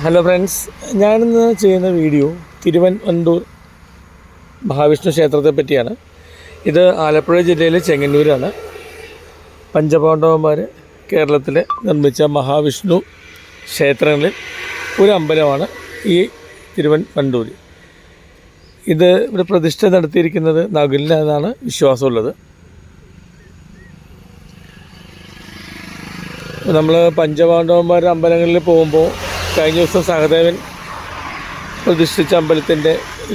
Hello friends, ഞാനിന്ന് ചെയ്യുന്ന video Thiruvananthapuram Mahavishnu ക്ഷേത്രത്തെ പറ്റിയാണ്. ഇത് ആലപ്പുഴ ജില്ലയിലെ ചെങ്ങന്നൂരാണ്. പഞ്ചപാണ്ഡവന്മാർ കേരളത്തിൽ നിർമ്മിച്ച മഹാവിഷ്ണു ക്ഷേത്രങ്ങളിൽ ഒരു അമ്പലമാണ് ഈ തിരുവനന്തപുരം. ഇത് ഇവിടെ പ്രതിഷ്ഠ നടത്തിയിരിക്കുന്നത് നകുലിനാണെന്നാണ് വിശ്വാസമുള്ളത്. നമ്മൾ പഞ്ചപാണ്ഡവന്മാരുടെ അമ്പലങ്ങളിൽ പോകുമ്പോൾ കഴിഞ്ഞ ദിവസം സഹദേവൻ പ്രതിഷ്ഠിച്ച അമ്പലത്തിൻ്റെ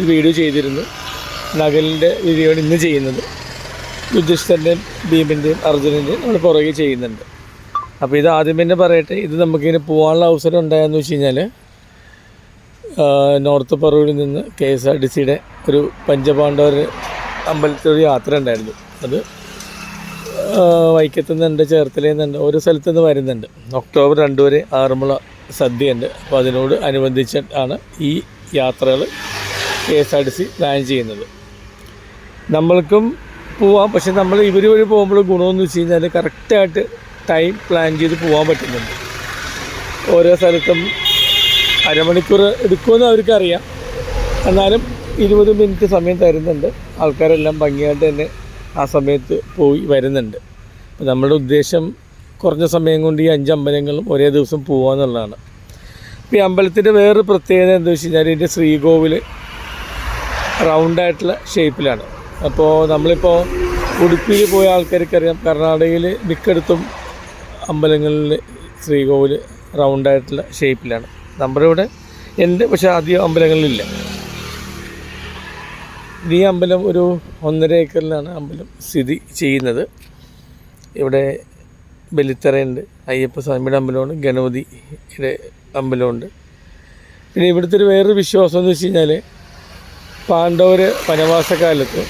വീഡിയോ ചെയ്തിരുന്നു. നകലിൻ്റെ വീഡിയോ ഇന്ന് ചെയ്യുന്നത്. യുധിഷ്ഠിരൻ്റെയും ഭീമൻ്റെയും അർജുനൻ്റെയും നമ്മൾ പുറകെ ചെയ്യുന്നുണ്ട്. അപ്പോൾ ഇത് ആദ്യം തന്നെ പറയട്ടെ, ഇത് നമുക്കിങ്ങനെ പോകാനുള്ള അവസരം ഉണ്ടായെന്ന് വെച്ച് കഴിഞ്ഞാൽ നോർത്ത് പറവൂരിൽ നിന്ന് KSRTCയുടെ ഒരു പഞ്ചപാണ്ഡവർ അമ്പലത്തിലൊരു യാത്ര ഉണ്ടായിരുന്നു. അത് വൈക്കത്തു നിന്നുണ്ട്, ചേർത്തലയിൽ നിന്നുണ്ട്, ഓരോ സ്ഥലത്തു നിന്ന് വരുന്നുണ്ട്. ഒക്ടോബർ 2 വരെ ആറന്മുള സദ്യയുണ്ട്. അപ്പോൾ അതിനോട് അനുബന്ധിച്ചിട്ടാണ് ഈ യാത്രകൾ KSRTC പ്ലാൻ ചെയ്യുന്നത്. നമ്മൾക്കും പോവാം, പക്ഷെ നമ്മൾ ഇവർ വഴി പോകുമ്പോൾ ഗുണമെന്ന് വെച്ച് കഴിഞ്ഞാൽ കറക്റ്റായിട്ട് ടൈം പ്ലാൻ ചെയ്ത് പോകാൻ പറ്റുന്നുണ്ട്. ഓരോ സ്ഥലത്തും അരമണിക്കൂർ എടുക്കുമെന്ന് അവർക്കറിയാം, എന്നാലും 20 മിനിറ്റ് സമയം തരുന്നുണ്ട്. ആൾക്കാരെല്ലാം ഭംഗിയായിട്ട് തന്നെ ആ സമയത്ത് പോയി വരുന്നുണ്ട്. അപ്പോൾ നമ്മുടെ ഉദ്ദേശം കുറഞ്ഞ സമയം കൊണ്ട് ഈ 5 അമ്പലങ്ങളും ഒരേ ദിവസം പോകാമെന്നുള്ളതാണ്. അപ്പോൾ ഈ അമ്പലത്തിൻ്റെ വേറൊരു പ്രത്യേകത എന്താ വെച്ച് കഴിഞ്ഞാൽ ഇതിൻ്റെ ശ്രീകോവിൽ റൗണ്ടായിട്ടുള്ള ഷേപ്പിലാണ്. അപ്പോൾ നമ്മളിപ്പോൾ ഉടുപ്പിയിൽ പോയ ആൾക്കാർക്കറിയാം, കർണാടകയിൽ മിക്കയിടത്തും അമ്പലങ്ങളിൽ ശ്രീകോവിൽ റൗണ്ടായിട്ടുള്ള ഷേപ്പിലാണ്. നമ്മുടെ ഇവിടെ ഉണ്ട്, പക്ഷേ അധികം അമ്പലങ്ങളിലില്ല. ഈ അമ്പലം ഒരു 1.5 ഏക്കറിലാണ് അമ്പലം സ്ഥിതി ചെയ്യുന്നത്. ഇവിടെ ബലിത്തറയുണ്ട്, അയ്യപ്പസ്വാമിയുടെ അമ്പലമുണ്ട്, ഗണപതിയുടെ അമ്പലമുണ്ട്. പിന്നെ ഇവിടുത്തെ ഒരു വേറൊരു വിശ്വാസം എന്ന് വെച്ച് കഴിഞ്ഞാൽ പാണ്ഡവർ വനവാസകാലത്ത്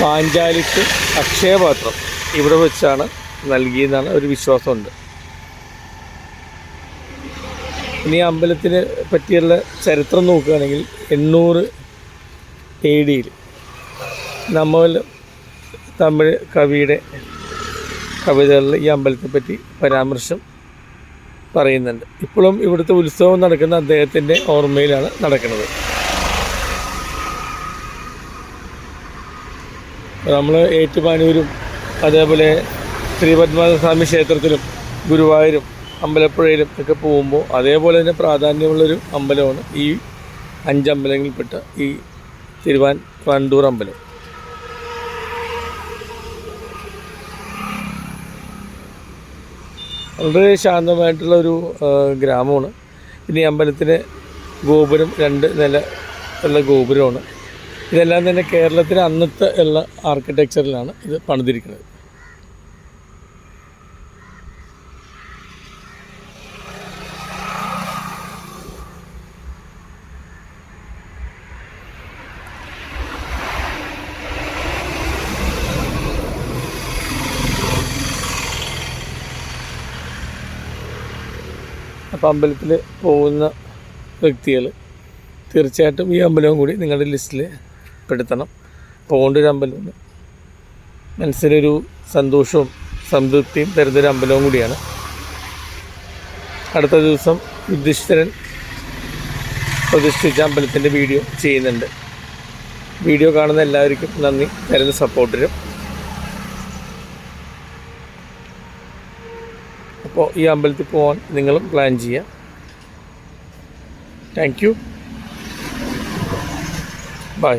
പാഞ്ചാലിക്ക് അക്ഷയപാത്രം ഇവിടെ വെച്ചാണ് നൽകിയെന്നാണ് ഒരു വിശ്വാസമുണ്ട്. ഇനി അമ്പലത്തിനെ പറ്റിയുള്ള ചരിത്രം നോക്കുകയാണെങ്കിൽ 800 AD നമ്മൾ തമിഴ് കവിയുടെ കവിതകളിൽ ഈ അമ്പലത്തെപ്പറ്റി പരാമർശം പറയുന്നുണ്ട്. ഇപ്പോഴും ഇവിടുത്തെ ഉത്സവം നടക്കുന്ന അദ്ദേഹത്തിൻ്റെ ഓർമ്മയിലാണ് നടക്കുന്നത്. നമ്മൾ ഏറ്റുമാനൂരും അതേപോലെ ശ്രീപത്മനാഭസ്വാമി ക്ഷേത്രത്തിലും ഗുരുവായൂരും അമ്പലപ്പുഴയിലും ഒക്കെ പോകുമ്പോൾ അതേപോലെ തന്നെ പ്രാധാന്യമുള്ളൊരു അമ്പലമാണ് ഈ 5 അമ്പലങ്ങളിൽപ്പെട്ട ഈ തിരുവനന്തപുരം അമ്പലം. വളരെ ശാന്തമായിട്ടുള്ളൊരു ഗ്രാമമാണ്. പിന്നെ ഈ അമ്പലത്തിൻ്റെ ഗോപുരം 2 നില ഉള്ള ഗോപുരമാണ്. ഇതെല്ലാം തന്നെ കേരളത്തിലെ അന്നത്തെ ഉള്ള ആർക്കിടെക്ചറിലാണ് ഇത് പണിതിരിക്കുന്നത്. അപ്പോൾ അമ്പലത്തിൽ പോകുന്ന വ്യക്തികൾ തീർച്ചയായിട്ടും ഈ അമ്പലവും കൂടി നിങ്ങളുടെ ലിസ്റ്റിൽ പെടുത്തണം. പോകേണ്ട ഒരു അമ്പലമാണ്, മനസ്സിനൊരു സന്തോഷവും സംതൃപ്തിയും തരുന്നൊരു അമ്പലവും കൂടിയാണ്. അടുത്ത ദിവസം യുധിഷ്ഠിരൻ പ്രതിഷ്ഠിച്ച അമ്പലത്തിൻ്റെ വീഡിയോ ചെയ്യുന്നുണ്ട്. വീഡിയോ കാണുന്ന എല്ലാവർക്കും നന്ദി, തരുന്ന സപ്പോർട്ടിനും. അപ്പോൾ ഈ അമ്പലത്തിൽ പോകാൻ നിങ്ങളും പ്ലാൻ ചെയ്യുക. Thank you, by.